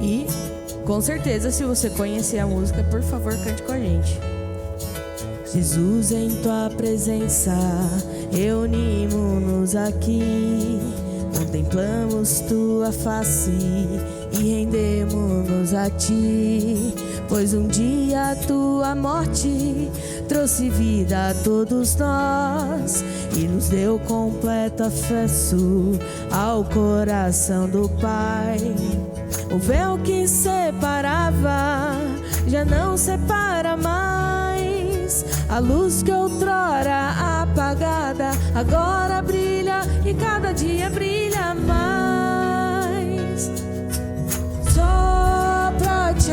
E com certeza, se você conhecer a música, por favor, cante com a gente. Jesus, em tua presença, reunimos-nos aqui, contemplamos tua face e rendemos-nos a ti, pois um dia a tua morte trouxe vida a todos nós e nos deu completo acesso ao coração do Pai. O véu que separava já não separa mais. A luz que outrora apagada agora brilha e cada dia brilha mais. Só pra te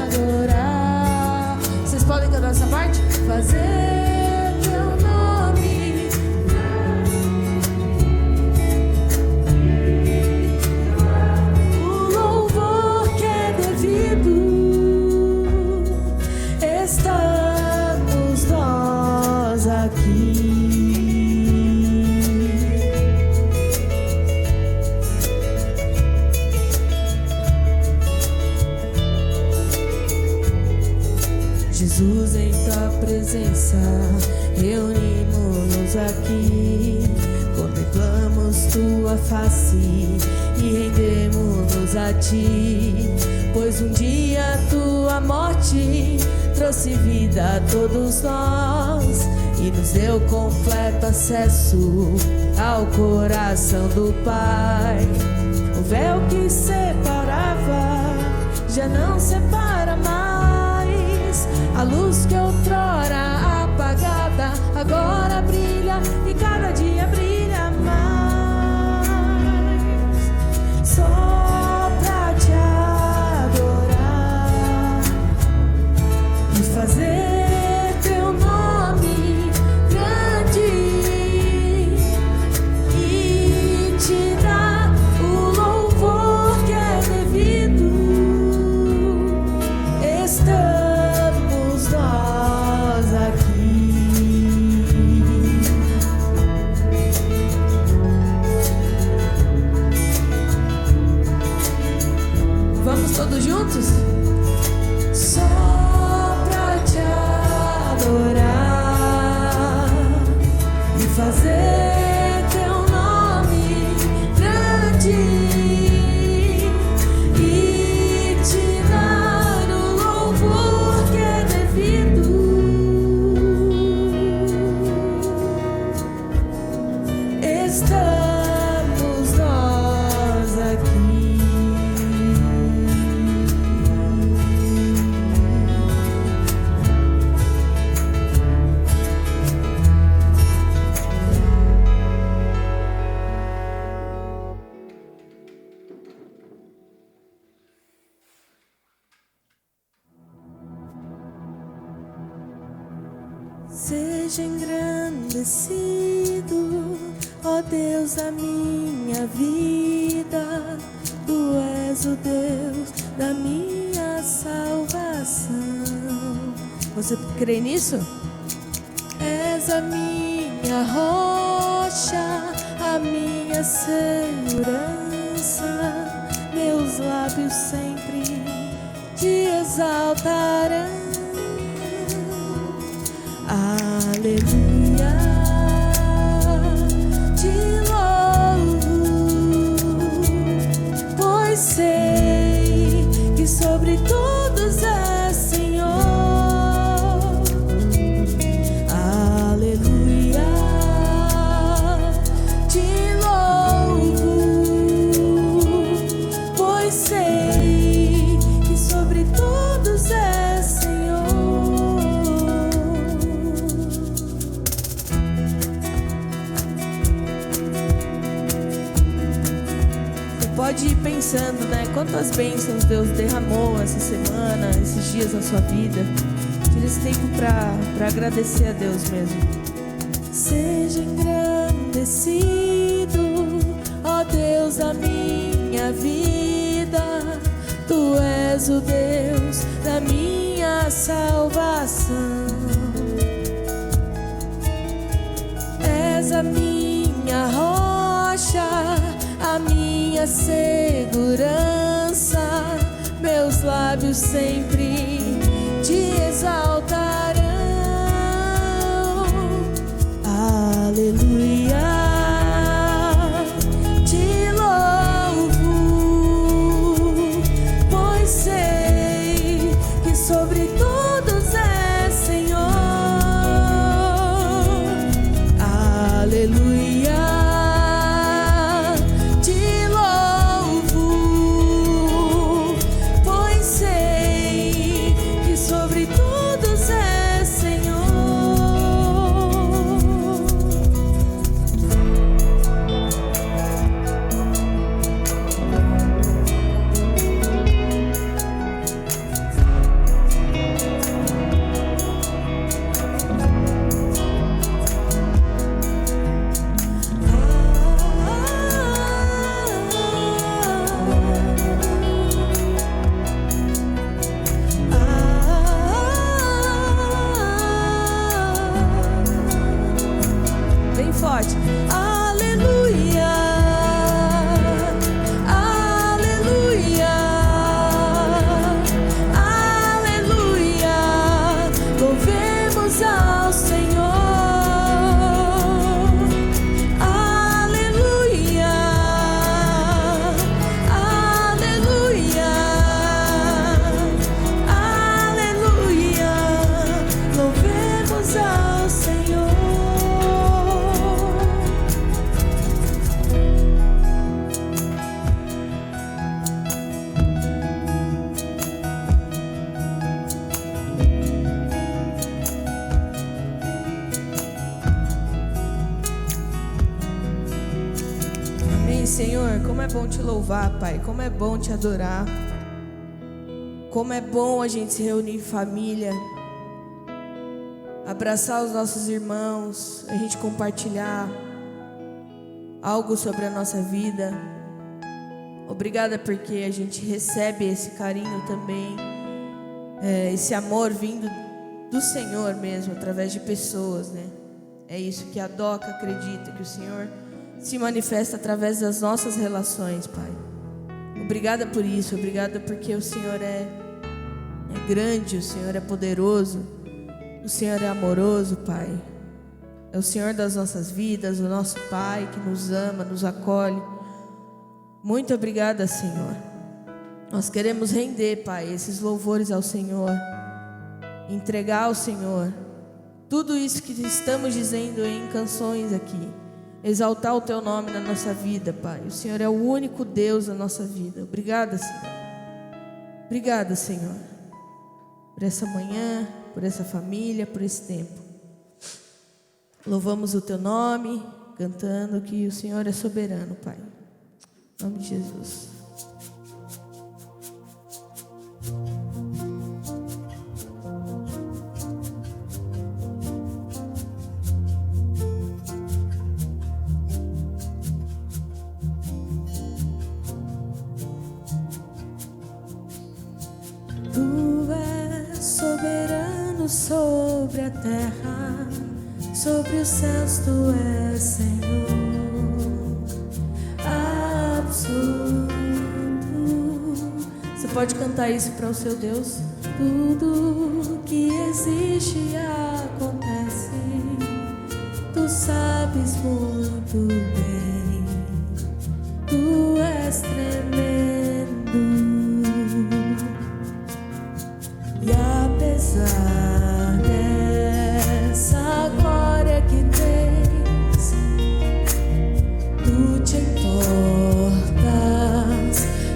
adorar. Vocês podem cantar essa parte? Fazer Jesus, em tua presença, reunimos-nos aqui, contemplamos tua face e rendemos-nos a ti, pois um dia tua morte trouxe vida a todos nós e nos deu completo acesso ao coração do Pai. O véu que separava já não separa mais. A luz que outrora apagada agora brilha e cada dia brilha mais. Só pra te adorar e fazer teu nome grande e te dar o louvor que é devido. Estamos nós aqui. Vamos todos juntos? Só pra te adorar e fazer teu nome grande e te dar o louvor que é devido. Estamos nós aqui. Seja engrandecido, ó Deus da minha vida. Tu és o Deus da minha salvação. Você crê nisso? És a minha rocha, a minha segurança. Meus lábios sempre te exaltarão. Aleluia, te louvo, pois sei que sobre todos é Senhor. Aleluia, te louvo, pois sei que sobre todos é Senhor. Pode ir pensando, né? Quantas bênçãos Deus derramou essa semana, esses dias na sua vida. Tira esse tempo para agradecer a Deus mesmo. Seja engrandecido, ó Deus da minha vida. Tu és o Deus da minha salvação. És és a minha rocha, a minha segurança. Meus lábios sempre te exaltarão. Aleluia, te louvo, pois sei que sobre todos é Senhor. Aleluia, te louvo, pois sei que sobre todos é Senhor. Bem forte. Aleluia, aleluia, aleluia. Louvemos ao Senhor. Aleluia, aleluia, aleluia. Louvemos ao Senhor. Amém, Senhor. Como é bom te louvar, Pai. Como é bom te adorar. Como é bom a gente se reunir em família, abraçar os nossos irmãos, a gente compartilhar algo sobre a nossa vida. Obrigada porque a gente recebe esse carinho também, esse amor vindo do Senhor mesmo, através de pessoas, né? É isso que a DOCA acredita, que o Senhor se manifesta através das nossas relações, Pai. Obrigada por isso, obrigada porque o Senhor é grande, o Senhor é poderoso, o Senhor é amoroso, Pai. É o Senhor das nossas vidas, o nosso Pai que nos ama, nos acolhe. Muito obrigada, Senhor. Nós queremos render, Pai, esses louvores ao Senhor, entregar ao Senhor tudo isso que estamos dizendo em canções aqui. Exaltar o Teu nome na nossa vida, Pai. O Senhor é o único Deus da nossa vida. Obrigada, Senhor. Obrigada, Senhor, por essa manhã, por essa família, por esse tempo. Louvamos o Teu nome, cantando que o Senhor é soberano, Pai. Em nome de Jesus. Tu és soberano sobre a terra, sobre os céus tu és Senhor absoluto. Você pode cantar isso para o seu Deus? Tudo que existe e acontece, tu sabes muito bem. Tu és tremendo. E apesar dessa glória que tens, tu te importas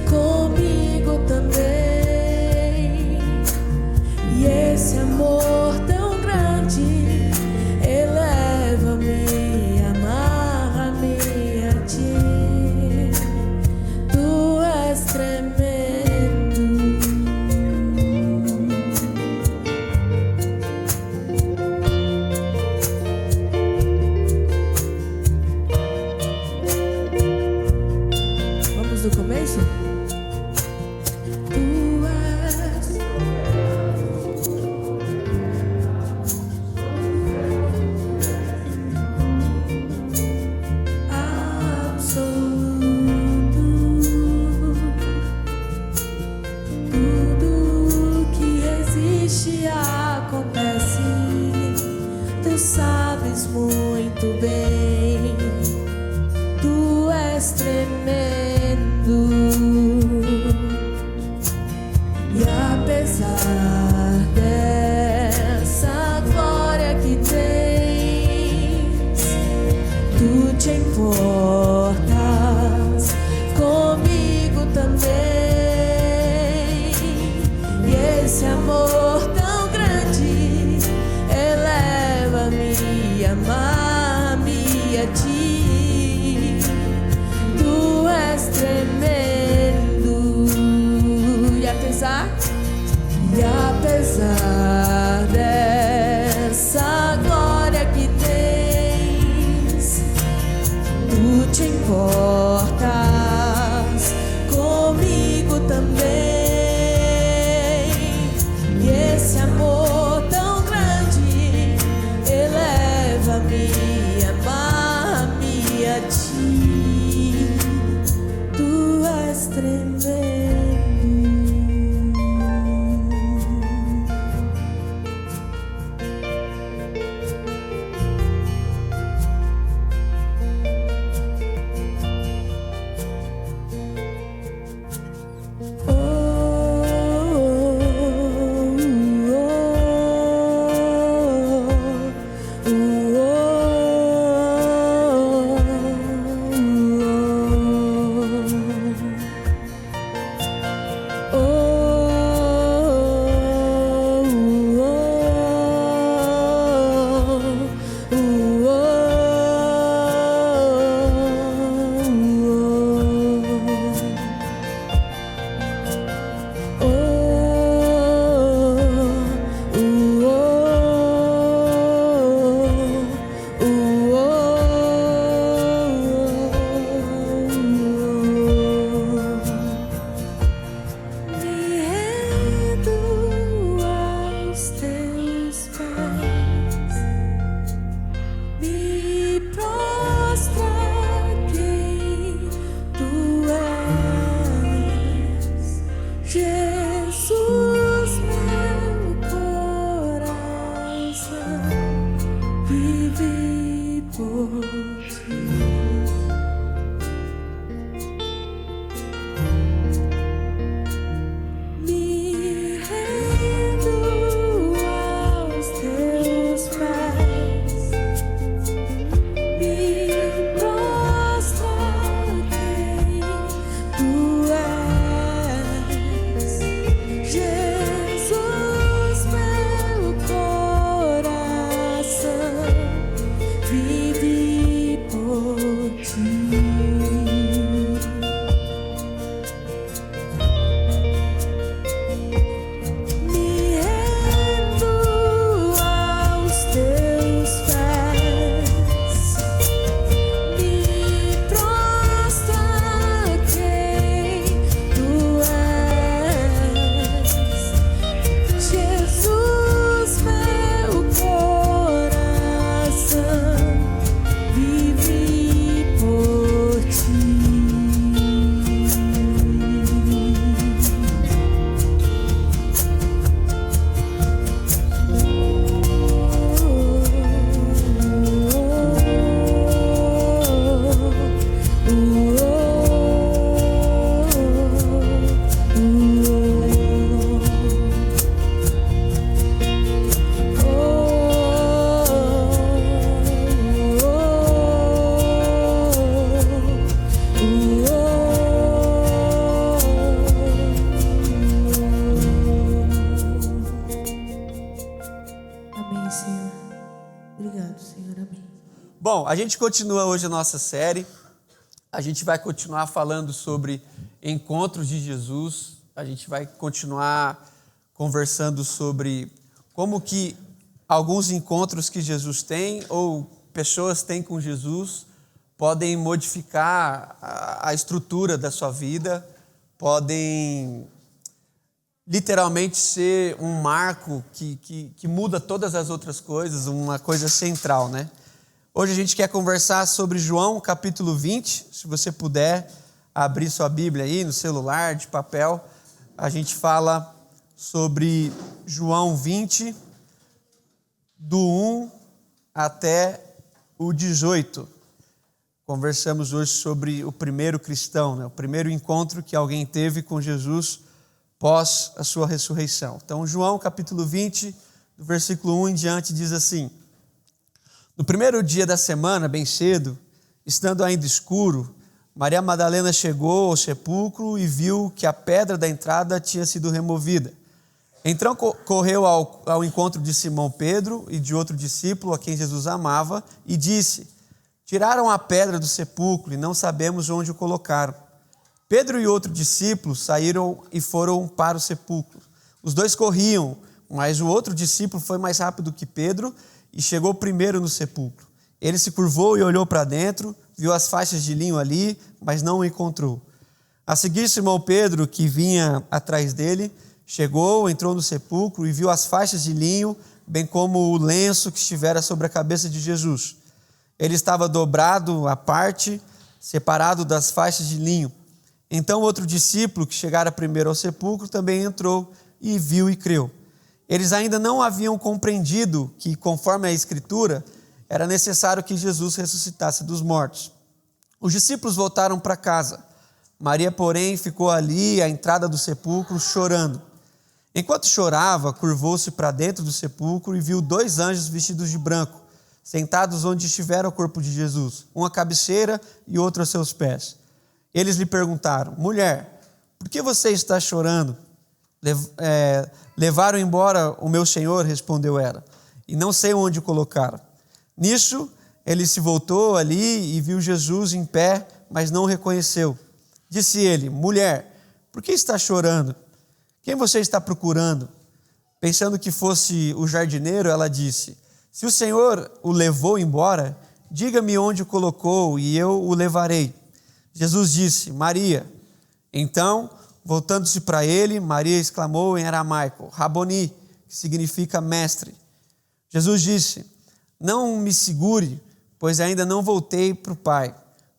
comigo também. E esse amor tão grande eleva-me, amarra-me. sabes muito bem, tu és tremendo. E apesar dessa glória que tens, tu te importas comigo também. E esse amor tão grande eleva-me, amar-me a ti. Tu és tremendo. E apesar dessa glória que tens, tu te importas comigo também. E esse amor tão grande eleva-me, amar-me a ti. Tu és tremendo. Bom, a gente continua hoje a nossa série. A gente vai continuar falando sobre encontros de Jesus. A gente vai continuar conversando sobre como que alguns encontros que Jesus tem ou pessoas têm com Jesus podem modificar a estrutura da sua vida, podem literalmente ser um marco que muda todas as outras coisas, uma coisa central, né? Hoje a gente quer conversar sobre João, capítulo 20. Se você puder abrir sua Bíblia aí no celular, de papel, a gente fala sobre João 20, do 1 até o 18. Conversamos hoje sobre o primeiro cristão, né? O primeiro encontro que alguém teve com Jesus pós a sua ressurreição. Então, João capítulo 20, do versículo 1 em diante, diz assim: No primeiro dia da semana, bem cedo, estando ainda escuro, Maria Madalena chegou ao sepulcro e viu que a pedra da entrada tinha sido removida. Então correu ao encontro de Simão Pedro e de outro discípulo a quem Jesus amava e disse: Tiraram a pedra do sepulcro e não sabemos onde o colocaram. Pedro e outro discípulo saíram e foram para o sepulcro. Os dois corriam, mas o outro discípulo foi mais rápido que Pedro e chegou primeiro no sepulcro. Ele se curvou e olhou para dentro, viu as faixas de linho ali, mas não o encontrou. A seguir, Simão Pedro, que vinha atrás dele, chegou, entrou no sepulcro e viu as faixas de linho, bem como o lenço que estivera sobre a cabeça de Jesus. Ele estava dobrado à parte, separado das faixas de linho. Então outro discípulo, que chegara primeiro ao sepulcro, também entrou e viu e creu. Eles ainda não haviam compreendido que, conforme a Escritura, era necessário que Jesus ressuscitasse dos mortos. Os discípulos voltaram para casa. Maria, porém, ficou ali à entrada do sepulcro, chorando. Enquanto chorava, curvou-se para dentro do sepulcro e viu 2 anjos vestidos de branco, sentados onde estivera o corpo de Jesus, um à cabeceira e outro a seus pés. Eles lhe perguntaram: Mulher, por que você está chorando? Levaram embora o meu Senhor, respondeu ela, e não sei onde o colocaram. Nisso, ele se voltou ali e viu Jesus em pé, mas não o reconheceu. Disse ele: Mulher, por que está chorando? Quem você está procurando? Pensando que fosse o jardineiro, ela disse: Se o Senhor o levou embora, diga-me onde o colocou e eu o levarei. Jesus disse: Maria. Então, voltando-se para ele, Maria exclamou em aramaico: Raboni, que significa mestre. Jesus disse: Não me segure, pois ainda não voltei para o Pai.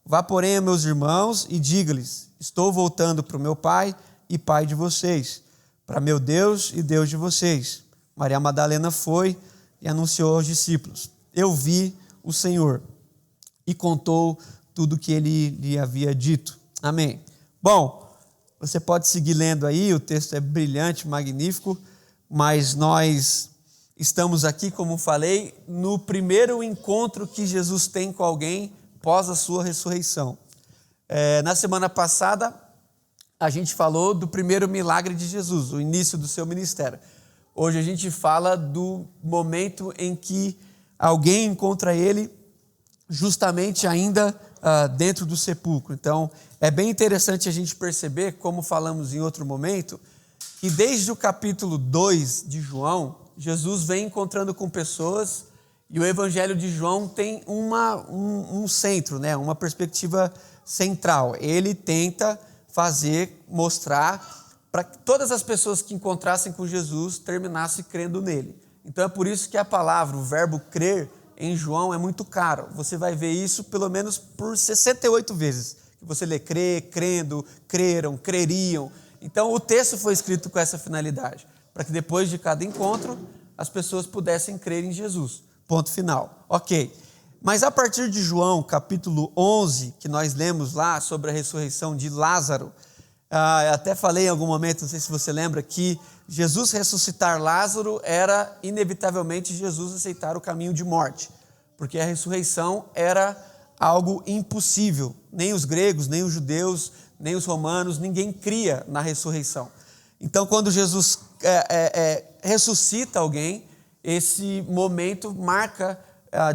Vá, porém, a meus irmãos e diga-lhes: Estou voltando para o meu Pai e Pai de vocês, para meu Deus e Deus de vocês. Maria Madalena foi e anunciou aos discípulos: Eu vi o Senhor. E contou tudo o que ele lhe havia dito. Amém. Bom, você pode seguir lendo aí, o texto é brilhante, magnífico, mas nós estamos aqui, como falei, no primeiro encontro que Jesus tem com alguém pós a sua ressurreição. Na semana passada, a gente falou do primeiro milagre de Jesus, o início do seu ministério. Hoje a gente fala do momento em que alguém encontra ele justamente ainda dentro do sepulcro. Então, é bem interessante a gente perceber, como falamos em outro momento, que desde o capítulo 2 de João, Jesus vem encontrando com pessoas e o Evangelho de João tem um centro, né? Uma perspectiva central. Ele tenta mostrar para que todas as pessoas que encontrassem com Jesus terminassem crendo nele. Então é por isso que a palavra, o verbo crer, em João é muito caro. Você vai ver isso pelo menos por 68 vezes. Que você lê crer, crendo, creram, creriam. Então o texto foi escrito com essa finalidade, para que depois de cada encontro as pessoas pudessem crer em Jesus. Ponto final. Ok. Mas a partir de João, capítulo 11, que nós lemos lá sobre a ressurreição de Lázaro, até falei em algum momento, não sei se você lembra, que Jesus ressuscitar Lázaro era inevitavelmente Jesus aceitar o caminho de morte, porque a ressurreição era algo impossível. Nem os gregos, nem os judeus, nem os romanos, ninguém cria na ressurreição. Então, quando Jesus ressuscita alguém, esse momento marca,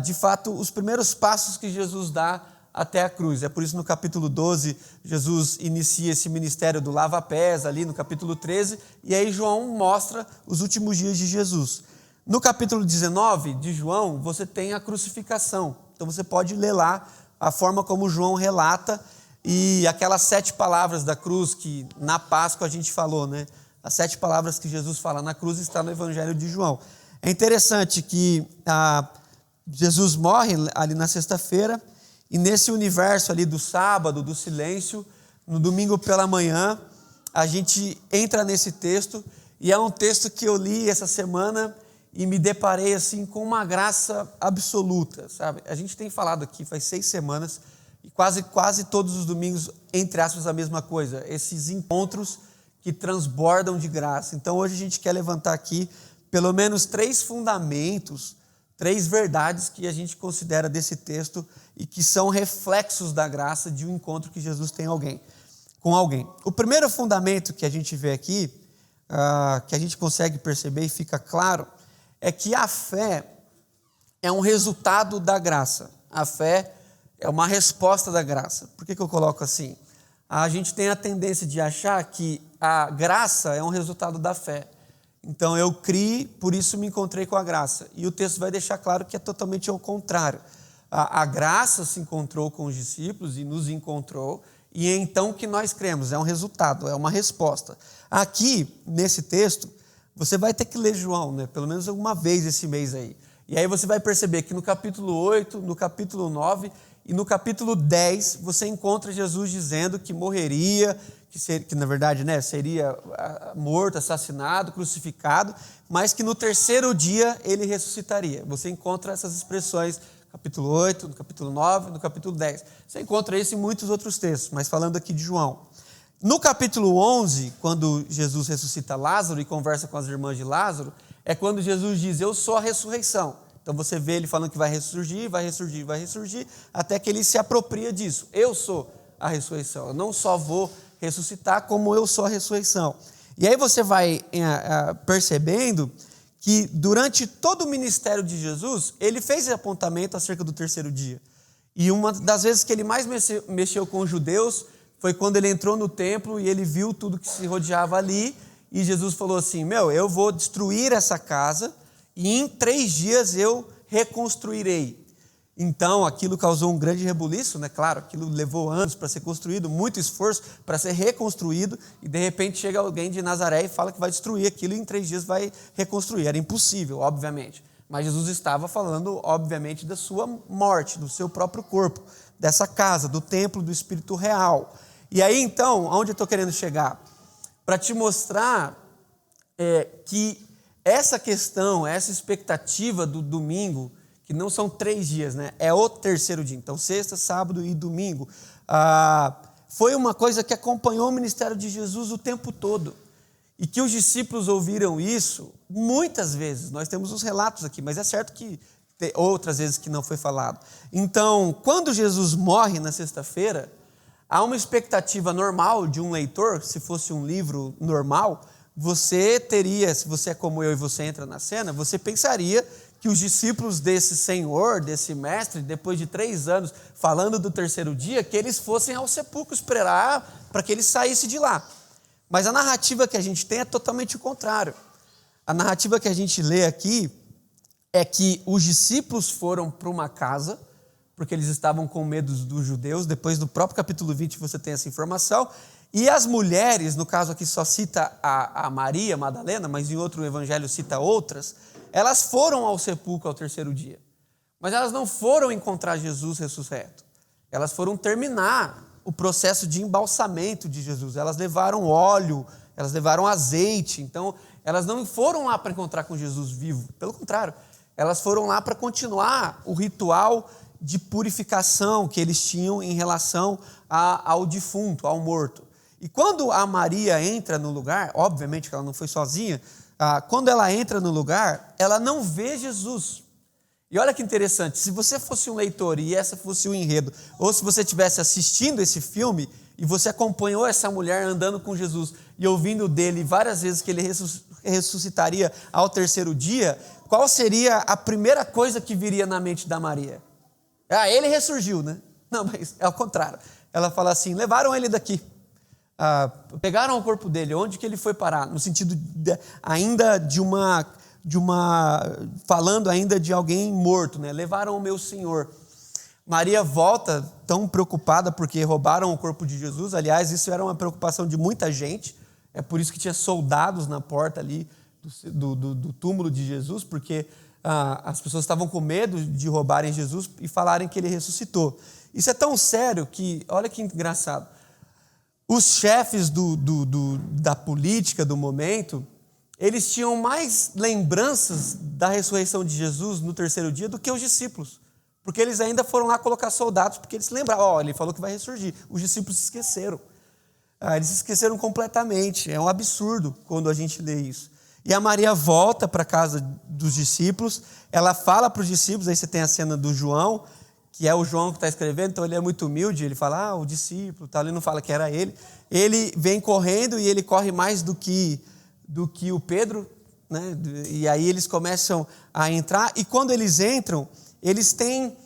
de fato, os primeiros passos que Jesus dá até a cruz. É por isso no capítulo 12, Jesus inicia esse ministério do lava-pés ali no capítulo 13, e aí João mostra os últimos dias de Jesus. No capítulo 19 de João, você tem a crucificação. Então você pode ler lá a forma como João relata e aquelas 7 palavras da cruz que na Páscoa a gente falou, né? As 7 palavras que Jesus fala na cruz está no Evangelho de João. É interessante que Jesus morre ali na sexta-feira, e nesse universo ali do sábado, do silêncio, no domingo pela manhã, a gente entra nesse texto, e é um texto que eu li essa semana e me deparei assim com uma graça absoluta, sabe? A gente tem falado aqui faz 6 semanas e quase todos os domingos, entre aspas, a mesma coisa, esses encontros que transbordam de graça. Então hoje a gente quer levantar aqui pelo menos 3 fundamentos, 3 verdades que a gente considera desse texto e que são reflexos da graça de um encontro que Jesus tem com alguém. O primeiro fundamento que a gente vê aqui, que a gente consegue perceber e fica claro, é que a fé é um resultado da graça. A fé é uma resposta da graça. Por que eu coloco assim? A gente tem a tendência de achar que a graça é um resultado da fé. Então eu criei, por isso me encontrei com a graça. E o texto vai deixar claro que é totalmente ao contrário. A graça se encontrou com os discípulos e nos encontrou, e é então que nós cremos. É um resultado, é uma resposta. Aqui, nesse texto, você vai ter que ler João, né? Pelo menos alguma vez esse mês aí. E aí você vai perceber que no capítulo 8, no capítulo 9 e no capítulo 10, você encontra Jesus dizendo que morreria, que na verdade, né, seria morto, assassinado, crucificado, mas que no terceiro dia ele ressuscitaria. Você encontra essas expressões no capítulo 8, no capítulo 9, no capítulo 10. Você encontra isso em muitos outros textos, mas falando aqui de João. No capítulo 11, quando Jesus ressuscita Lázaro e conversa com as irmãs de Lázaro, é quando Jesus diz, eu sou a ressurreição. Então você vê ele falando que vai ressurgir, até que ele se apropria disso. Eu sou a ressurreição. Eu não só vou ressuscitar, como eu sou a ressurreição. E aí você vai percebendo que durante todo o ministério de Jesus, ele fez esse apontamento acerca do terceiro dia. E uma das vezes que ele mais mexeu com os judeus foi quando ele entrou no templo e ele viu tudo que se rodeava ali, e Jesus falou assim, eu vou destruir essa casa e em 3 dias eu reconstruirei. Então aquilo causou um grande rebuliço, né? Claro, aquilo levou anos para ser construído, muito esforço para ser reconstruído, e de repente chega alguém de Nazaré e fala que vai destruir aquilo e em 3 dias vai reconstruir. Era impossível, obviamente. Mas Jesus estava falando, obviamente, da sua morte, do seu próprio corpo, dessa casa, do templo do Espírito real. E aí, então, aonde eu estou querendo chegar? Para te mostrar que essa questão, essa expectativa do domingo, que não são 3 dias, né? É o terceiro dia. Então, sexta, sábado e domingo. Foi uma coisa que acompanhou o ministério de Jesus o tempo todo. E que os discípulos ouviram isso muitas vezes. Nós temos os relatos aqui, mas é certo que tem outras vezes que não foi falado. Então, quando Jesus morre na sexta-feira, há uma expectativa normal de um leitor, se fosse um livro normal, você teria, se você é como eu e você entra na cena, você pensaria que os discípulos desse Senhor, desse mestre, depois de 3 anos falando do terceiro dia, que eles fossem ao sepulcro esperar para que ele saísse de lá. Mas a narrativa que a gente tem é totalmente o contrário. A narrativa que a gente lê aqui é que os discípulos foram para uma casa, porque eles estavam com medo dos judeus. Depois do próprio capítulo 20 você tem essa informação. E as mulheres, no caso aqui só cita a Maria Madalena, mas em outro evangelho cita outras, elas foram ao sepulcro ao terceiro dia. Mas elas não foram encontrar Jesus ressurreto. Elas foram terminar o processo de embalsamento de Jesus. Elas levaram óleo, elas levaram azeite. Então, elas não foram lá para encontrar com Jesus vivo. Pelo contrário, elas foram lá para continuar o ritual de purificação que eles tinham em relação ao defunto, ao morto. E quando a Maria entra no lugar, obviamente que ela não foi sozinha, quando ela entra no lugar, ela não vê Jesus. E olha que interessante, se você fosse um leitor e essa fosse o enredo, ou se você estivesse assistindo esse filme e você acompanhou essa mulher andando com Jesus e ouvindo dele várias vezes que ele ressuscitaria ao terceiro dia, qual seria a primeira coisa que viria na mente da Maria? Ele ressurgiu, né? Não, mas é ao contrário. Ela fala assim, levaram ele daqui. Pegaram o corpo dele, onde que ele foi parar? No sentido ainda falando ainda de alguém morto, né? Levaram o meu Senhor. Maria volta tão preocupada porque roubaram o corpo de Jesus. Aliás, isso era uma preocupação de muita gente. É por isso que tinha soldados na porta ali do túmulo de Jesus, porque as pessoas estavam com medo de roubarem Jesus e falarem que ele ressuscitou. Isso é tão sério que, olha que engraçado, os chefes da política do momento, eles tinham mais lembranças da ressurreição de Jesus no terceiro dia do que os discípulos. Porque eles ainda foram lá colocar soldados, porque eles se lembravam, ele falou que vai ressurgir. Os discípulos se esqueceram. Eles se esqueceram completamente. É um absurdo quando a gente lê isso. E a Maria volta para a casa dos discípulos, ela fala para os discípulos, aí você tem a cena do João, que é o João que está escrevendo, então ele é muito humilde, ele fala, o discípulo, ele não fala que era ele. Ele vem correndo e ele corre mais do que o Pedro, né? E aí eles começam a entrar, e quando eles entram, eles têm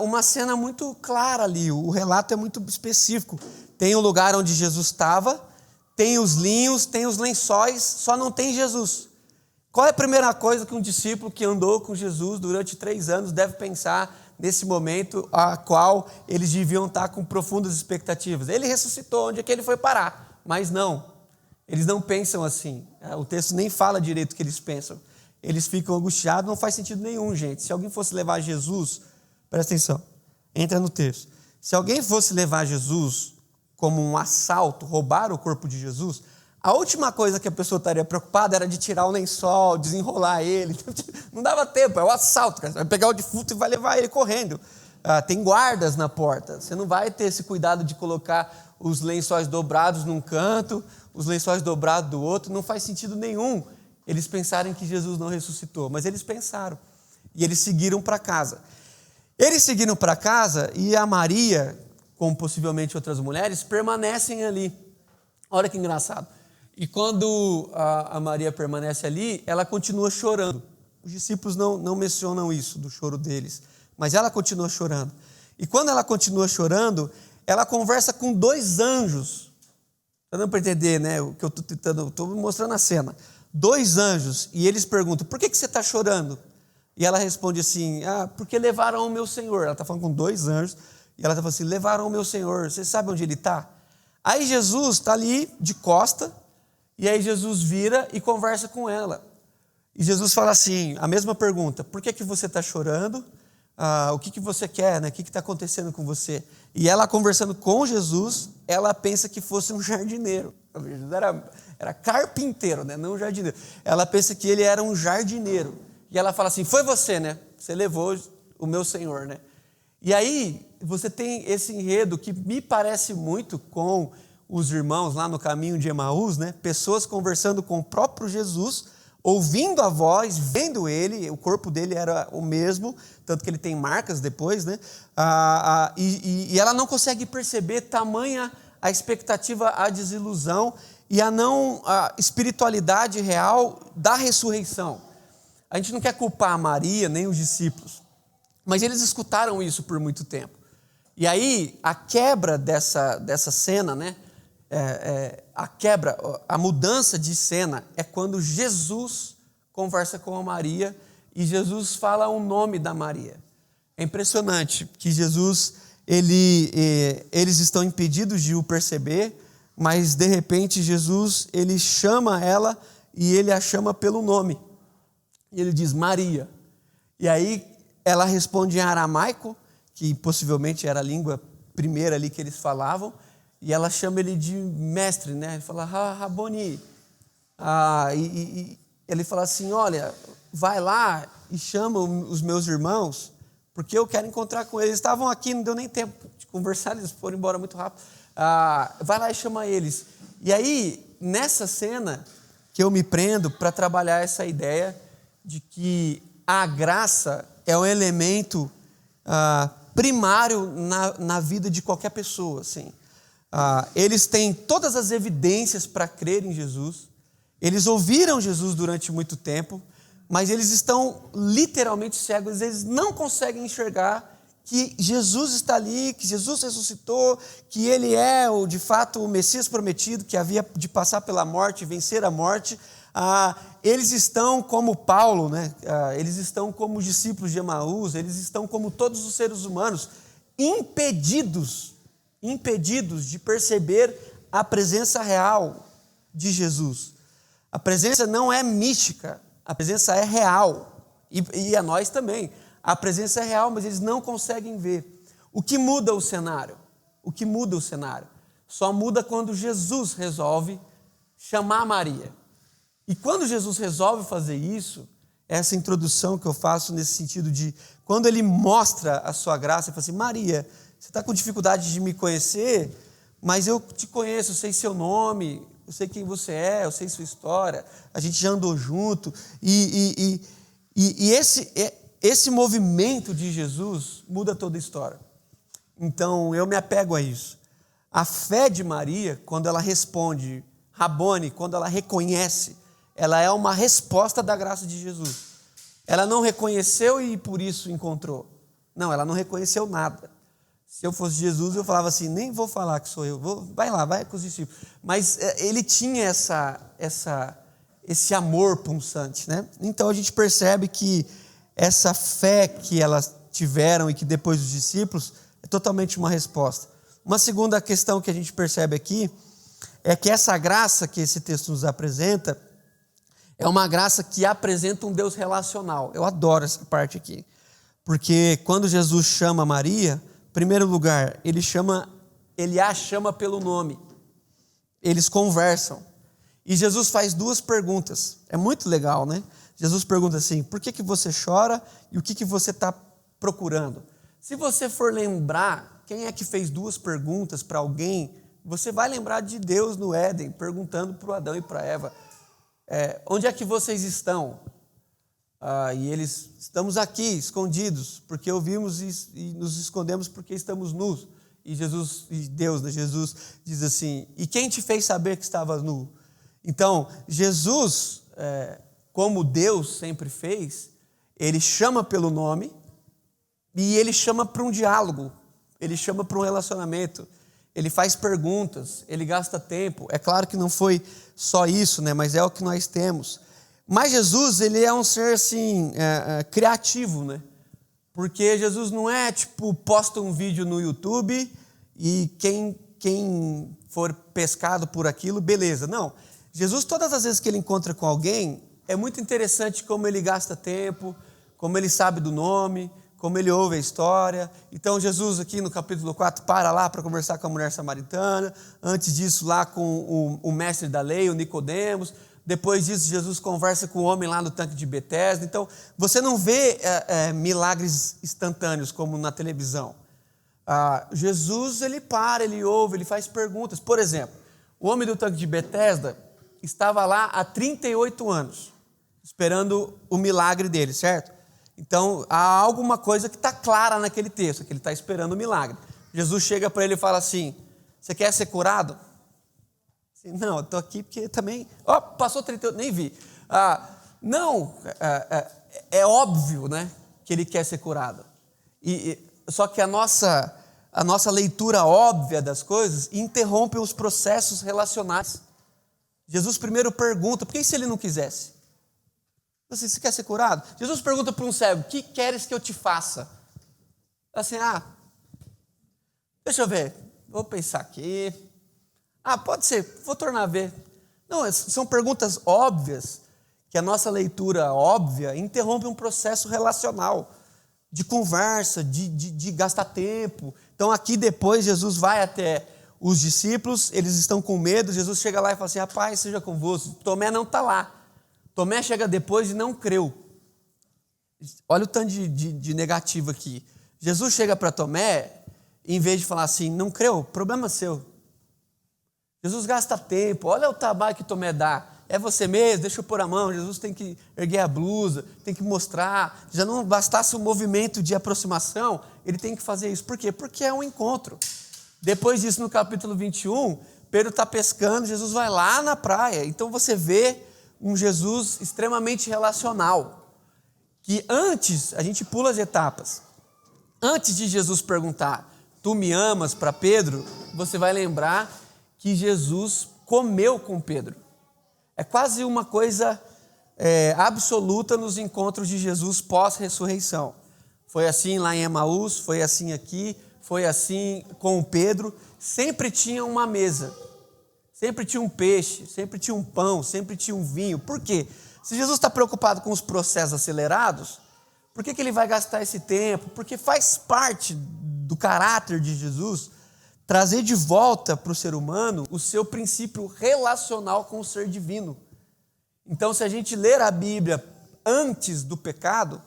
uma cena muito clara ali, o relato é muito específico. Tem o lugar onde Jesus estava, tem os linhos, tem os lençóis, só não tem Jesus. Qual é a primeira coisa que um discípulo que andou com Jesus durante 3 anos deve pensar nesse momento a qual eles deviam estar com profundas expectativas? Ele ressuscitou, onde é que ele foi parar? Mas não, eles não pensam assim. O texto nem fala direito o que eles pensam. Eles ficam angustiados, não faz sentido nenhum, gente. Se alguém fosse levar Jesus, presta atenção, entra no texto. Se alguém fosse levar Jesus como um assalto, roubar o corpo de Jesus, a última coisa que a pessoa estaria preocupada era de tirar o lençol, desenrolar ele. Não dava tempo, é o assalto, cara. Você vai pegar o defunto e vai levar ele correndo. Tem guardas na porta. Você não vai ter esse cuidado de colocar os lençóis dobrados num canto, os lençóis dobrados do outro. Não faz sentido nenhum eles pensarem que Jesus não ressuscitou. Mas eles pensaram. E eles seguiram para casa. Eles seguiram para casa e a Maria, como possivelmente outras mulheres, permanecem ali. Olha que engraçado. E quando a Maria permanece ali, ela continua chorando. Os discípulos não mencionam isso, do choro deles, mas ela continua chorando. E quando ela continua chorando, ela conversa com 2 anjos. Está dando para entender, né? O que eu estou mostrando a cena. 2 anjos, e eles perguntam, por que você está chorando? E ela responde assim, porque levaram o meu Senhor. Ela está falando com 2 anjos, e ela está falando assim, levaram o meu Senhor, você sabe onde ele está? Aí Jesus está ali, de costa, e aí Jesus vira e conversa com ela. E Jesus fala assim, a mesma pergunta, por que você está chorando? O que você quer, né? O que está acontecendo com você? E ela conversando com Jesus, ela pensa que fosse um jardineiro. Jesus era carpinteiro, né? Não um jardineiro. Ela pensa que ele era um jardineiro. E ela fala assim, foi você, né? Você levou o meu Senhor, né? E aí você tem esse enredo que me parece muito com os irmãos lá no caminho de Emaús, né? Pessoas conversando com o próprio Jesus, ouvindo a voz, vendo ele, o corpo dele era o mesmo, tanto que ele tem marcas depois, né? E ela não consegue perceber tamanha a expectativa, a desilusão e a espiritualidade real da ressurreição. A gente não quer culpar a Maria nem os discípulos, mas eles escutaram isso por muito tempo. E aí, a quebra dessa cena, né? A mudança de cena é quando Jesus conversa com a Maria e Jesus fala o nome da Maria. É impressionante que Jesus, eles estão impedidos de o perceber, mas de repente Jesus, ele chama ela e ele a chama pelo nome. E ele diz Maria. E aí ela responde em aramaico, que possivelmente era a língua primeira ali que eles falavam, e ela chama ele de mestre, né? Ele fala, Raboni. E ele fala assim, olha, vai lá e chama os meus irmãos, porque eu quero encontrar com eles. Eles estavam aqui, não deu nem tempo de conversar, eles foram embora muito rápido. Vai lá e chama eles. E aí, nessa cena, que eu me prendo para trabalhar essa ideia de que a graça é um elemento primário na vida de qualquer pessoa, assim. Eles têm todas as evidências para crer em Jesus, eles ouviram Jesus durante muito tempo, mas eles estão literalmente cegos, eles não conseguem enxergar que Jesus está ali, que Jesus ressuscitou, que ele é de fato o Messias prometido, que havia de passar pela morte, vencer a morte. Eles estão como Paulo, né? Eles estão como os discípulos de Emaús, eles estão como todos os seres humanos, impedidos de perceber a presença real de Jesus. A presença não é mística, a presença é real, e a nós também. A presença é real, mas eles não conseguem ver. O que muda o cenário? Só muda quando Jesus resolve chamar Maria. E quando Jesus resolve fazer isso, essa introdução que eu faço nesse sentido de, quando ele mostra a sua graça, ele fala assim, Maria, você está com dificuldade de me conhecer, mas eu te conheço, eu sei seu nome, eu sei quem você é, eu sei sua história, a gente já andou junto. E esse movimento de Jesus muda toda a história. Então, eu me apego a isso. A fé de Maria, quando ela responde, Rabone, quando ela reconhece, ela é uma resposta da graça de Jesus. Ela não reconheceu e por isso encontrou. Não, ela não reconheceu nada. Se eu fosse Jesus, eu falava assim, nem vou falar que sou eu, vai lá, vai com os discípulos. Mas ele tinha esse amor pulsante, né? Então a gente percebe que essa fé que elas tiveram e que depois os discípulos é totalmente uma resposta. Uma segunda questão que a gente percebe aqui é que essa graça que esse texto nos apresenta é uma graça que apresenta um Deus relacional. Eu adoro essa parte aqui. Porque quando Jesus chama Maria, em primeiro lugar, ele a chama pelo nome. Eles conversam. E Jesus faz duas perguntas. É muito legal, né? Jesus pergunta assim, por que você chora e o que você está procurando? Se você for lembrar, quem é que fez duas perguntas para alguém, você vai lembrar de Deus no Éden, perguntando para o Adão e para Eva, onde é que vocês estão? E eles, estamos aqui, escondidos, porque ouvimos e nos escondemos porque estamos nus. E Deus diz assim, e quem te fez saber que estavas nu? Então, Jesus, como Deus sempre fez, ele chama pelo nome e ele chama para um diálogo, ele chama para um relacionamento, ele faz perguntas, ele gasta tempo. É claro que não foi só isso, né? Mas é o que nós temos. Mas Jesus, ele é um ser assim, criativo, né? Porque Jesus não é tipo, posta um vídeo no YouTube e quem for pescado por aquilo, beleza. Não, Jesus, todas as vezes que ele encontra com alguém, é muito interessante como ele gasta tempo, como ele sabe do nome, como ele ouve a história. Então Jesus aqui no capítulo 4 para lá para conversar com a mulher samaritana, antes disso lá com o mestre da lei, o Nicodemos, depois disso Jesus conversa com o homem lá no tanque de Betesda. Então você não vê milagres instantâneos como na televisão. Jesus ele para, ele ouve, ele faz perguntas. Por exemplo, o homem do tanque de Betesda estava lá há 38 anos, esperando o milagre dele, certo? Então, há alguma coisa que está clara naquele texto, que ele está esperando o milagre. Jesus chega para ele e fala assim, você quer ser curado? Assim, não, eu estou aqui porque também... passou 38, nem vi. É óbvio, né, que ele quer ser curado. Só que a nossa leitura óbvia das coisas interrompe os processos relacionais. Jesus primeiro pergunta, por que se ele não quisesse? Você quer ser curado? Jesus pergunta para um cego, o que queres que eu te faça? Assim, deixa eu ver, vou pensar aqui. Pode ser, vou tornar a ver. Não, são perguntas óbvias, que a nossa leitura óbvia interrompe um processo relacional, de conversa, de gastar tempo. Então aqui depois Jesus vai até os discípulos, eles estão com medo, Jesus chega lá e fala assim, rapaz, seja convosco. Tomé não está lá. Tomé chega depois e não creu. Olha o tanto de negativo aqui. Jesus chega para Tomé, em vez de falar assim, não creu, problema seu. Jesus gasta tempo, olha o trabalho que Tomé dá. É você mesmo, deixa eu pôr a mão. Jesus tem que erguer a blusa, tem que mostrar. Já não bastasse o movimento de aproximação, ele tem que fazer isso. Por quê? Porque é um encontro. Depois disso, no capítulo 21, Pedro está pescando, Jesus vai lá na praia. Então você vê um Jesus extremamente relacional, que antes, a gente pula as etapas, antes de Jesus perguntar, tu me amas, para Pedro, você vai lembrar que Jesus comeu com Pedro. É quase uma coisa absoluta nos encontros de Jesus pós-ressurreição. Foi assim lá em Emaús, foi assim aqui, foi assim com Pedro, sempre tinha uma mesa. Sempre tinha um peixe, sempre tinha um pão, sempre tinha um vinho. Por quê? Se Jesus está preocupado com os processos acelerados, por que ele vai gastar esse tempo? Porque faz parte do caráter de Jesus trazer de volta para o ser humano o seu princípio relacional com o ser divino. Então, se a gente ler a Bíblia antes do pecado,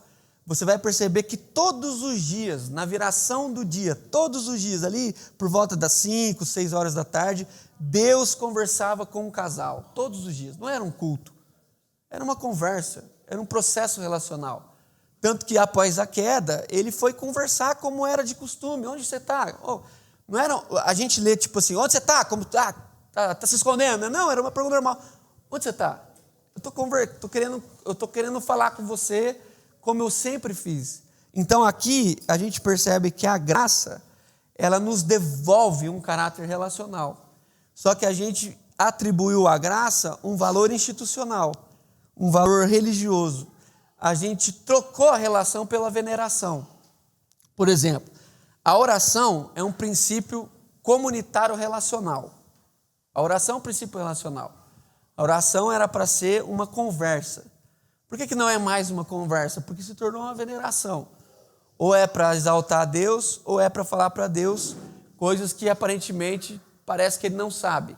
você vai perceber que todos os dias, na viração do dia, todos os dias ali, por volta das 5, 6 horas da tarde, Deus conversava com um casal, todos os dias. Não era um culto, era uma conversa, era um processo relacional. Tanto que após a queda, ele foi conversar como era de costume. Onde você está? Oh, não era, a gente lê tipo assim, onde você está? Como tá se escondendo? Não, era uma pergunta normal. Onde você está? Eu estou querendo falar com você como eu sempre fiz. Então aqui a gente percebe que a graça, ela nos devolve um caráter relacional. Só que a gente atribuiu à graça um valor institucional, um valor religioso. A gente trocou a relação pela veneração. Por exemplo, a oração é um princípio comunitário relacional. A oração é um princípio relacional. A oração era para ser uma conversa. Por que não é mais uma conversa? Porque se tornou uma veneração. Ou é para exaltar a Deus, ou é para falar para Deus coisas que aparentemente parece que ele não sabe.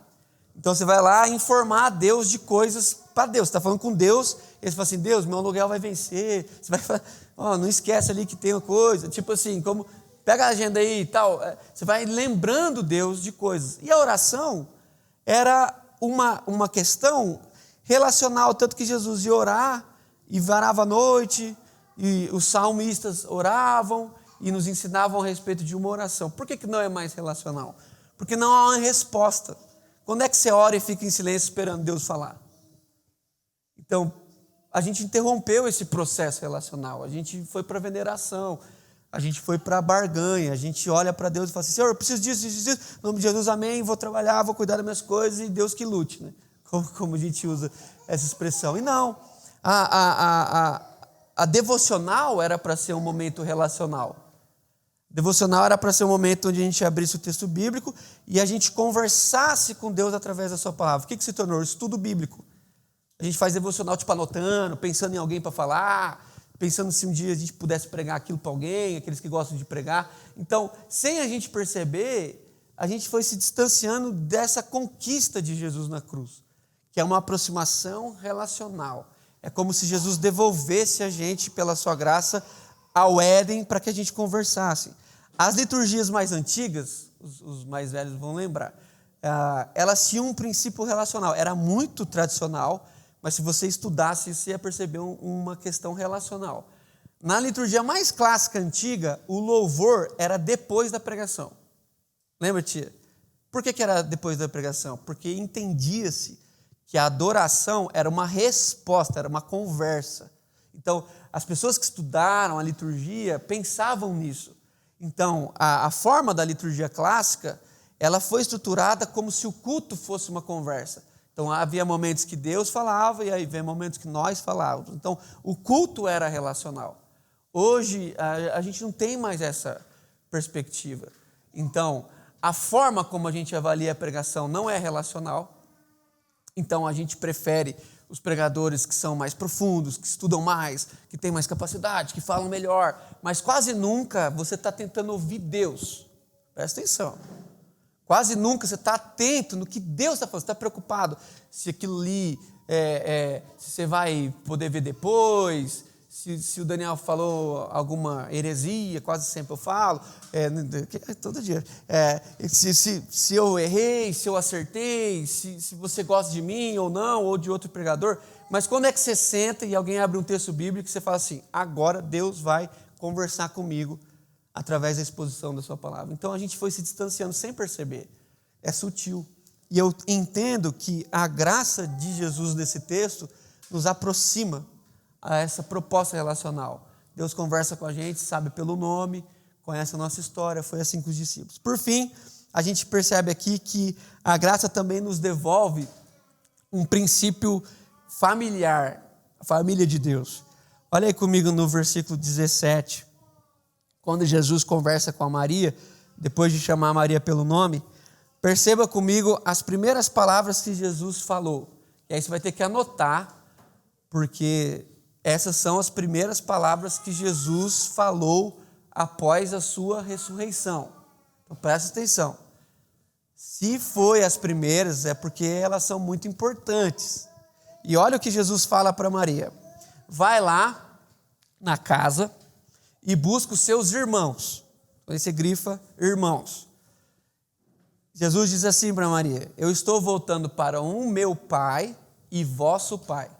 Então você vai lá informar a Deus de coisas para Deus. Você está falando com Deus, ele fala assim, Deus, meu aluguel vai vencer. Você vai falar, não esquece ali que tem uma coisa. Tipo assim, como pega a agenda aí e tal. Você vai lembrando Deus de coisas. E a oração era uma questão relacional, tanto que Jesus ia orar e varava a noite, e os salmistas oravam e nos ensinavam a respeito de uma oração. Por que não é mais relacional? Porque não há uma resposta. Quando é que você ora e fica em silêncio esperando Deus falar? Então, a gente interrompeu esse processo relacional, a gente foi para a veneração, a gente foi para a barganha, a gente olha para Deus e fala assim, Senhor, eu preciso disso, em nome de Jesus, amém, vou trabalhar, vou cuidar das minhas coisas e Deus que lute, né? Como a gente usa essa expressão. E não, a devocional era para ser um momento relacional. Devocional era para ser um momento onde a gente abrisse o texto bíblico e a gente conversasse com Deus através da sua palavra. O que se tornou? Estudo bíblico. A gente faz devocional tipo anotando, pensando em alguém para falar, pensando se um dia a gente pudesse pregar aquilo para alguém, aqueles que gostam de pregar. Então, sem a gente perceber, a gente foi se distanciando dessa conquista de Jesus na cruz, que é uma aproximação relacional. É como se Jesus devolvesse a gente, pela sua graça, ao Éden para que a gente conversasse. As liturgias mais antigas, os mais velhos vão lembrar, elas tinham um princípio relacional. Era muito tradicional, mas se você estudasse isso, você ia perceber uma questão relacional. Na liturgia mais clássica antiga, o louvor era depois da pregação. Lembra, tia? Por que era depois da pregação? Porque entendia-se que a adoração era uma resposta, era uma conversa. Então, as pessoas que estudaram a liturgia pensavam nisso. Então, a forma da liturgia clássica, ela foi estruturada como se o culto fosse uma conversa. Então, havia momentos que Deus falava e aí havia momentos que nós falávamos. Então, o culto era relacional. Hoje, a gente não tem mais essa perspectiva. Então, a forma como a gente avalia a pregação não é relacional. Então, a gente prefere os pregadores que são mais profundos, que estudam mais, que têm mais capacidade, que falam melhor. Mas quase nunca você está tentando ouvir Deus. Presta atenção. Quase nunca você está atento no que Deus está falando. Você está preocupado se aquilo ali, se você vai poder ver depois, se o Daniel falou alguma heresia, quase sempre eu falo, todo dia. Se eu errei, se eu acertei, se você gosta de mim ou não, ou de outro pregador. Mas quando é que você senta e alguém abre um texto bíblico e você fala assim, agora Deus vai conversar comigo através da exposição da sua palavra. Então a gente foi se distanciando sem perceber. É sutil. E eu entendo que a graça de Jesus nesse texto nos aproxima a essa proposta relacional. Deus conversa com a gente, sabe pelo nome, conhece a nossa história, foi assim com os discípulos. Por fim, a gente percebe aqui que a graça também nos devolve um princípio familiar, a família de Deus. Olha aí comigo no versículo 17, quando Jesus conversa com a Maria, depois de chamar a Maria pelo nome, perceba comigo as primeiras palavras que Jesus falou. E aí você vai ter que anotar, porque essas são as primeiras palavras que Jesus falou após a sua ressurreição. Então presta atenção. Se foi as primeiras, é porque elas são muito importantes. E olha o que Jesus fala para Maria. Vai lá na casa e busca os seus irmãos. Aí você grifa irmãos. Jesus diz assim para Maria: eu estou voltando para o meu Pai e vosso Pai,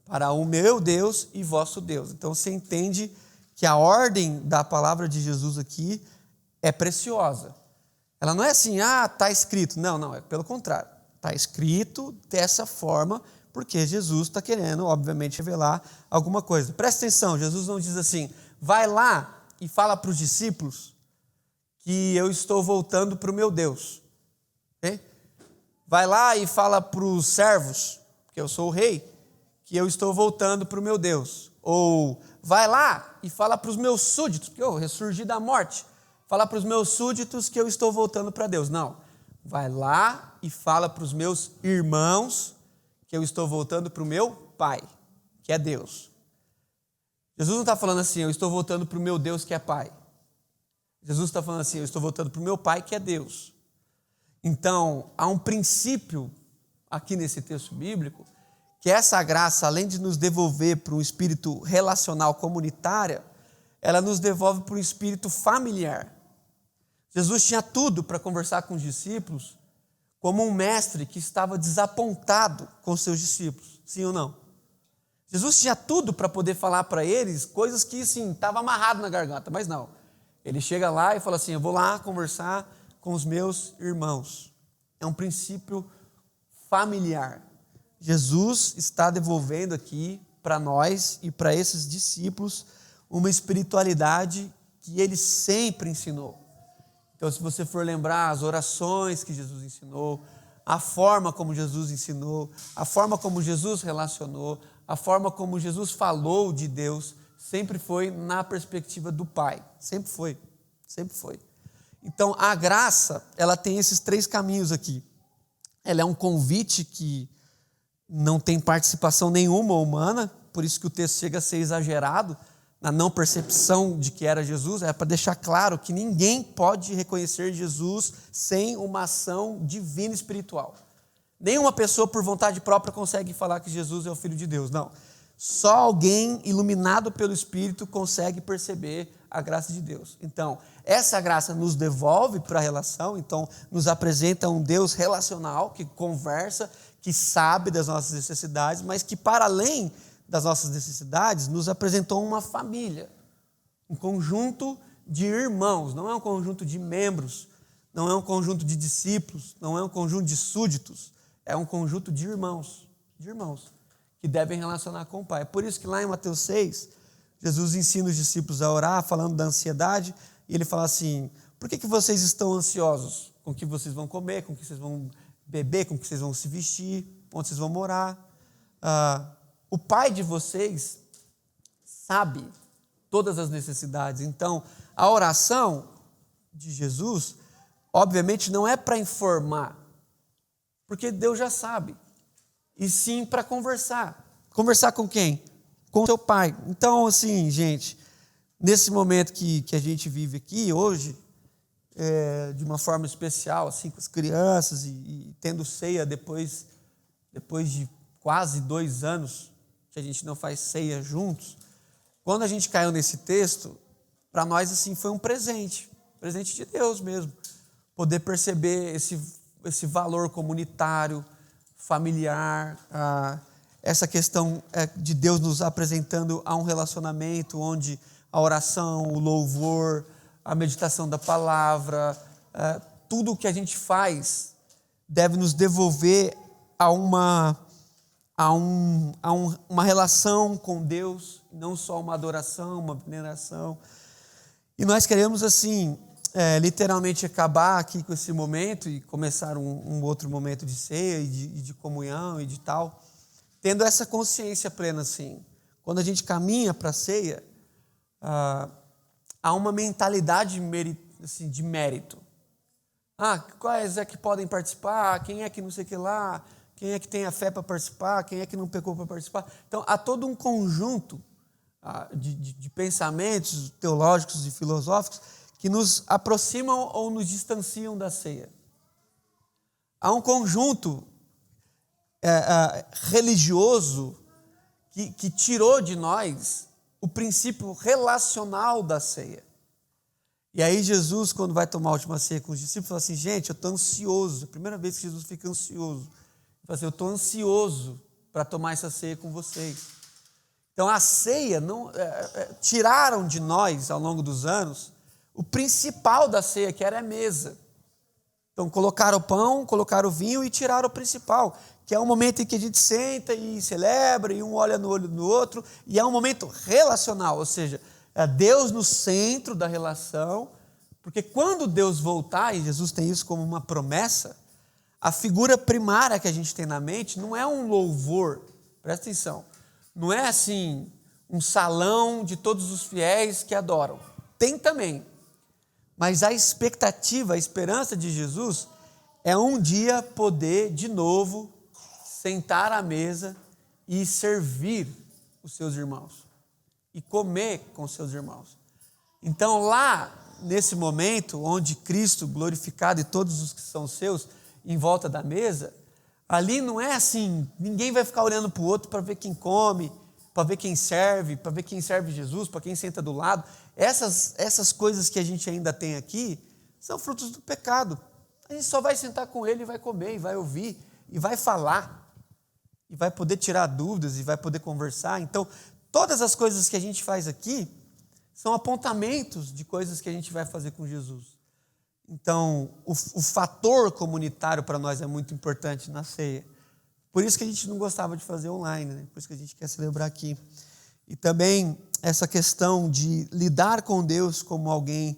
para o meu Deus e vosso Deus. Então você entende que a ordem da palavra de Jesus aqui é preciosa. Ela não é assim, está escrito. Não, é pelo contrário. Está escrito dessa forma, porque Jesus está querendo, obviamente, revelar alguma coisa. Presta atenção, Jesus não diz assim, vai lá e fala para os discípulos que eu estou voltando para o meu Deus. Okay? Vai lá e fala para os servos, porque eu sou o rei, que eu estou voltando para o meu Deus. Ou vai lá e fala para os meus súditos, porque eu ressurgi da morte. Fala para os meus súditos que eu estou voltando para Deus. Não, vai lá e fala para os meus irmãos que eu estou voltando para o meu Pai, que é Deus. Jesus não está falando assim, eu estou voltando para o meu Deus que é Pai. Jesus está falando assim, eu estou voltando para o meu Pai que é Deus. Então, há um princípio aqui nesse texto bíblico, que essa graça, além de nos devolver para um espírito relacional comunitário, ela nos devolve para um espírito familiar. Jesus tinha tudo para conversar com os discípulos, como um mestre que estava desapontado com os seus discípulos, sim ou não? Jesus tinha tudo para poder falar para eles coisas que, sim, estava amarrado na garganta, mas não. Ele chega lá e fala assim, eu vou lá conversar com os meus irmãos. É um princípio familiar. Jesus está devolvendo aqui para nós e para esses discípulos uma espiritualidade que ele sempre ensinou. Então, se você for lembrar as orações que Jesus ensinou, a forma como Jesus ensinou, a forma como Jesus relacionou, a forma como Jesus falou de Deus, sempre foi na perspectiva do Pai. Sempre foi. Sempre foi. Então, a graça, ela tem esses 3 caminhos aqui. Ela é um convite que não tem participação nenhuma humana, por isso que o texto chega a ser exagerado, na não percepção de que era Jesus, é para deixar claro que ninguém pode reconhecer Jesus sem uma ação divina espiritual. Nenhuma pessoa por vontade própria consegue falar que Jesus é o Filho de Deus, não. Só alguém iluminado pelo Espírito consegue perceber a graça de Deus. Então, essa graça nos devolve para a relação, então nos apresenta um Deus relacional, que conversa, que sabe das nossas necessidades, mas que para além das nossas necessidades, nos apresentou uma família, um conjunto de irmãos, não é um conjunto de membros, não é um conjunto de discípulos, não é um conjunto de súditos, é um conjunto de irmãos, que devem relacionar com o Pai. É por isso que lá em Mateus 6, Jesus ensina os discípulos a orar, falando da ansiedade, e ele fala assim, por que vocês estão ansiosos? Com o que vocês vão comer, com o que vocês vão beber, com o que vocês vão se vestir, onde vocês vão morar? O Pai de vocês sabe todas as necessidades. Então, a oração de Jesus, obviamente, não é para informar, porque Deus já sabe, e sim para conversar. Conversar com quem? Com o seu Pai. Então, assim, gente, nesse momento que a gente vive aqui hoje, de uma forma especial, assim, com as crianças e tendo ceia depois de quase 2 anos, que a gente não faz ceia juntos, quando a gente caiu nesse texto, para nós assim foi um presente de Deus mesmo, poder perceber esse valor comunitário, familiar, essa questão de Deus nos apresentando a um relacionamento onde a oração, o louvor, a meditação da palavra, tudo o que a gente faz deve nos devolver a uma relação com Deus, não só uma adoração, uma veneração. E nós queremos, assim, literalmente acabar aqui com esse momento e começar um outro momento de ceia e de comunhão e de tal, tendo essa consciência plena, assim. Quando a gente caminha para a ceia, há uma mentalidade de mérito. Quais é que podem participar? Quem é que não sei o que lá? Quem é que tem a fé para participar? Quem é que não pecou para participar? Então, há todo um conjunto de pensamentos teológicos e filosóficos que nos aproximam ou nos distanciam da ceia. Há um conjunto religioso que tirou de nós o princípio relacional da ceia. E aí Jesus, quando vai tomar a última ceia com os discípulos, fala assim, gente, eu estou ansioso. A primeira vez que Jesus fica ansioso. Ele fala assim, eu estou ansioso para tomar essa ceia com vocês. Então a ceia, tiraram de nós, ao longo dos anos, o principal da ceia, que era a mesa. Então colocaram o pão, colocaram o vinho e tiraram o principal, que é um momento em que a gente senta e celebra, e um olha no olho do outro, e é um momento relacional, ou seja, é Deus no centro da relação, porque quando Deus voltar, e Jesus tem isso como uma promessa, a figura primária que a gente tem na mente não é um louvor, presta atenção, não é assim um salão de todos os fiéis que adoram, tem também, mas a expectativa, a esperança de Jesus é um dia poder de novo sentar à mesa e servir os seus irmãos. E comer com seus irmãos. Então lá, nesse momento, onde Cristo glorificado e todos os que são seus, em volta da mesa, ali não é assim, ninguém vai ficar olhando para o outro para ver quem come, para ver quem serve Jesus, para quem senta do lado. Essas coisas que a gente ainda tem aqui, são frutos do pecado. A gente só vai sentar com ele e vai comer, e vai ouvir, e vai falar, e vai poder tirar dúvidas, e vai poder conversar. Então, todas as coisas que a gente faz aqui são apontamentos de coisas que a gente vai fazer com Jesus. Então, o fator comunitário para nós é muito importante na ceia. Por isso que a gente não gostava de fazer online, né? Por isso que a gente quer celebrar aqui. E também essa questão de lidar com Deus como alguém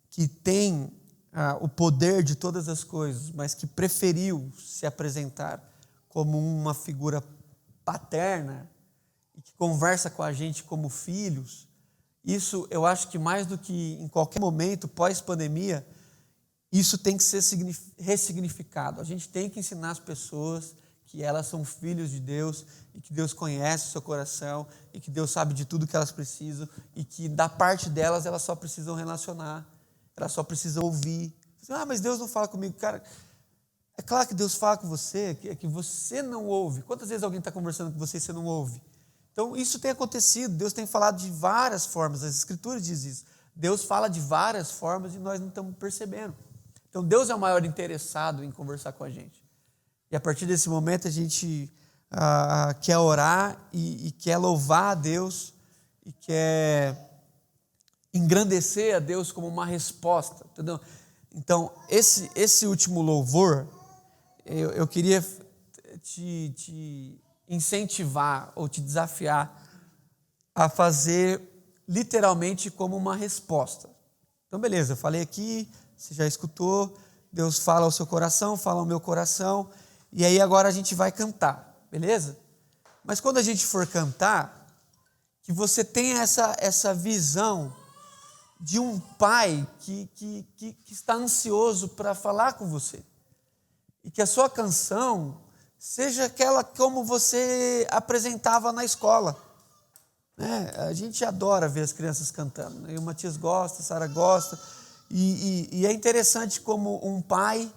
que tem o poder de todas as coisas, mas que preferiu se apresentar como uma figura paterna, que conversa com a gente como filhos, isso eu acho que mais do que em qualquer momento, pós-pandemia, isso tem que ser ressignificado. A gente tem que ensinar as pessoas que elas são filhos de Deus e que Deus conhece o seu coração e que Deus sabe de tudo que elas precisam e que da parte delas elas só precisam relacionar, elas só precisam ouvir. Mas Deus não fala comigo. Cara, é claro que Deus fala com você, é que você não ouve. Quantas vezes alguém está conversando com você e você não ouve? Então, isso tem acontecido, Deus tem falado de várias formas, as Escrituras dizem isso. Deus fala de várias formas e nós não estamos percebendo. Então, Deus é o maior interessado em conversar com a gente. E a partir desse momento, a gente quer orar e quer louvar a Deus e quer engrandecer a Deus como uma resposta, entendeu? Então, esse último louvor, eu queria te incentivar ou te desafiar a fazer literalmente como uma resposta. Então, beleza, eu falei aqui, você já escutou, Deus fala ao seu coração, fala ao meu coração, e aí agora a gente vai cantar, beleza? Mas quando a gente for cantar, que você tenha essa visão de um pai que está ansioso para falar com você, e que a sua canção seja aquela como você apresentava na escola. A gente adora ver as crianças cantando, né? E o Matias gosta, a Sara gosta, e é interessante como um pai,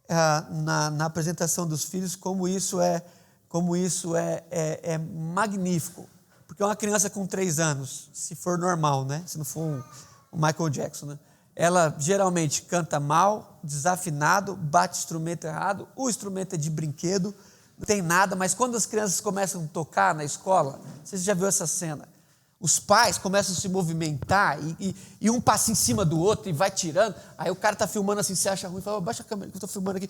na apresentação dos filhos, como isso é magnífico. Porque uma criança com 3 anos, se for normal, né? Se não for o Michael Jackson, né? Ela geralmente canta mal, desafinado, bate instrumento errado, o instrumento é de brinquedo, não tem nada, mas quando as crianças começam a tocar na escola, você já viu essa cena? Os pais começam a se movimentar e um passa em cima do outro e vai tirando, aí o cara está filmando assim, você acha ruim, fala, baixa a câmera que eu estou filmando aqui.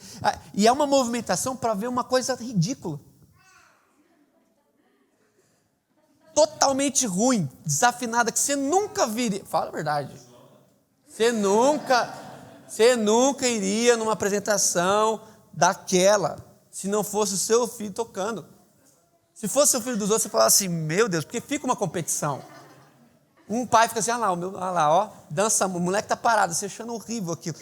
E é uma movimentação para ver uma coisa ridícula. Totalmente ruim, desafinada, que você nunca viria. Fala a verdade. Você nunca iria numa apresentação daquela, se não fosse o seu filho tocando. Se fosse o filho dos outros, você falava assim, meu Deus, porque fica uma competição. Um pai fica assim, olha lá, ó, dança, o moleque tá parado, você achando horrível aquilo.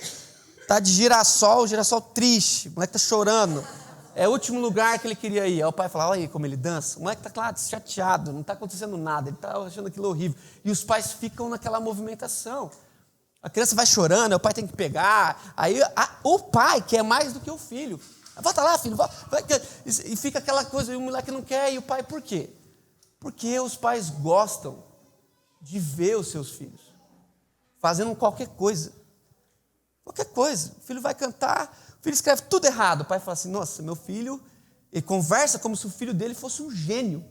Tá de girassol triste, o moleque tá chorando. É o último lugar que ele queria ir. Aí o pai fala, olha aí como ele dança. O moleque tá, claro, chateado, não tá acontecendo nada, ele tá achando aquilo horrível. E os pais ficam naquela movimentação. A criança vai chorando, aí o pai tem que pegar. Aí o pai quer mais do que o filho. Volta lá, filho. Volta. E fica aquela coisa, e o moleque não quer, e o pai, por quê? Porque os pais gostam de ver os seus filhos fazendo qualquer coisa. Qualquer coisa. O filho vai cantar, o filho escreve tudo errado. O pai fala assim, nossa, meu filho, ele conversa como se o filho dele fosse um gênio.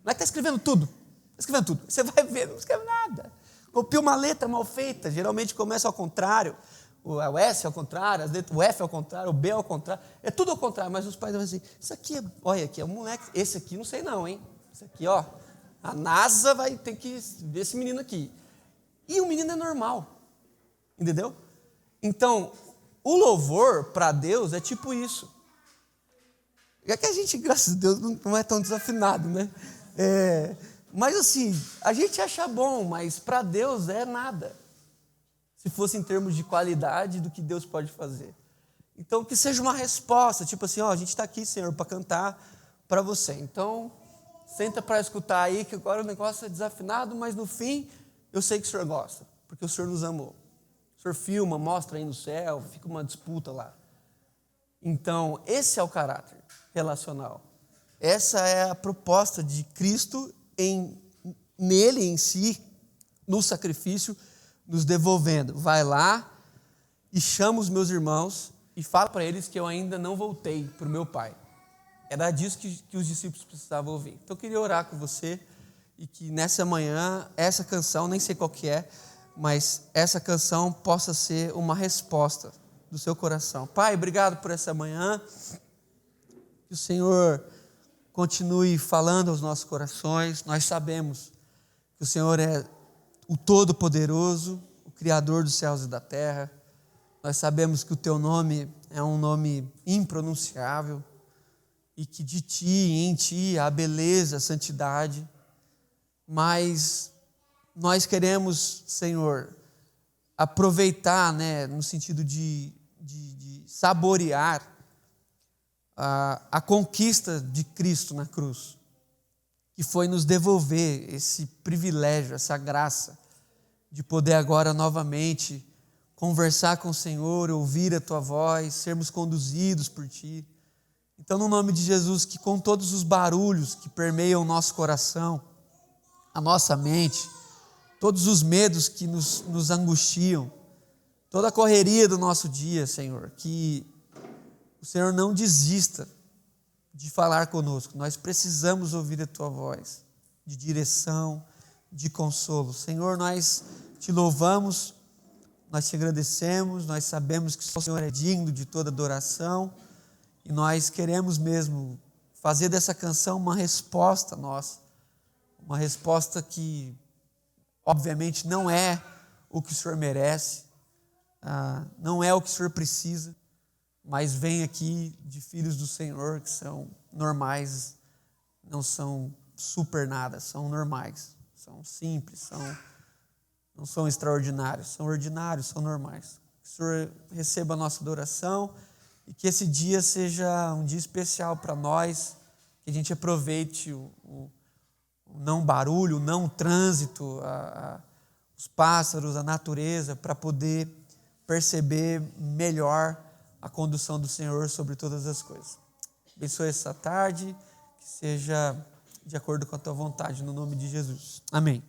Não é que está escrevendo tudo. Está escrevendo tudo. Você vai ver, não escreve nada. Copia uma letra mal feita, geralmente começa ao contrário. O S ao contrário, o F ao contrário, o B ao contrário. É tudo ao contrário, mas os pais vão dizer, isso aqui, olha aqui, é um moleque, esse aqui não sei não, hein? Esse aqui, ó, a NASA vai ter que ver esse menino aqui. E o menino é normal, entendeu? Então, o louvor para Deus é tipo isso. É que a gente, graças a Deus, não é tão desafinado, né? Mas assim, a gente acha bom, mas para Deus é nada. Se fosse em termos de qualidade do que Deus pode fazer. Então, que seja uma resposta, tipo assim, ó, a gente está aqui, Senhor, para cantar para você. Então, senta para escutar aí, que agora o negócio é desafinado, mas no fim, eu sei que o Senhor gosta, porque o Senhor nos amou. O Senhor filma, mostra aí no céu, fica uma disputa lá. Então, esse é o caráter relacional. Essa é a proposta de Cristo nele em si, no sacrifício, nos devolvendo. Vai lá e chama os meus irmãos e fala para eles que eu ainda não voltei para o meu Pai. Era disso que os discípulos precisavam ouvir. Então eu queria orar com você e que nessa manhã, essa canção, nem sei qual que é, mas essa canção possa ser uma resposta do seu coração. Pai, obrigado por essa manhã. Que o Senhor continue falando aos nossos corações. Nós sabemos que o Senhor é o Todo-Poderoso, o Criador dos céus e da terra. Nós sabemos que o Teu nome é um nome impronunciável e que de Ti e em Ti há beleza, santidade. Mas nós queremos, Senhor, aproveitar, né, no sentido de saborear a conquista de Cristo na cruz, que foi nos devolver esse privilégio, essa graça, de poder agora novamente conversar com o Senhor, ouvir a Tua voz, sermos conduzidos por Ti. Então, no nome de Jesus, que com todos os barulhos que permeiam o nosso coração, a nossa mente, todos os medos que nos angustiam, toda a correria do nosso dia, Senhor, que o Senhor não desista de falar conosco. Nós precisamos ouvir a Tua voz, de direção, de consolo. Senhor, nós Te louvamos, nós Te agradecemos, nós sabemos que o Senhor é digno de toda adoração e nós queremos mesmo fazer dessa canção uma resposta nossa, uma resposta que obviamente não é o que o Senhor merece, não é o que o Senhor precisa, mas vem aqui de filhos do Senhor que são normais, não são super nada, são normais, são simples, não são extraordinários, são ordinários, são normais. Que o Senhor receba a nossa adoração e que esse dia seja um dia especial para nós, que a gente aproveite o não barulho, o não trânsito, os pássaros, a natureza, para poder perceber melhor a condução do Senhor sobre todas as coisas. Abençoe essa tarde, que seja de acordo com a Tua vontade, no nome de Jesus. Amém.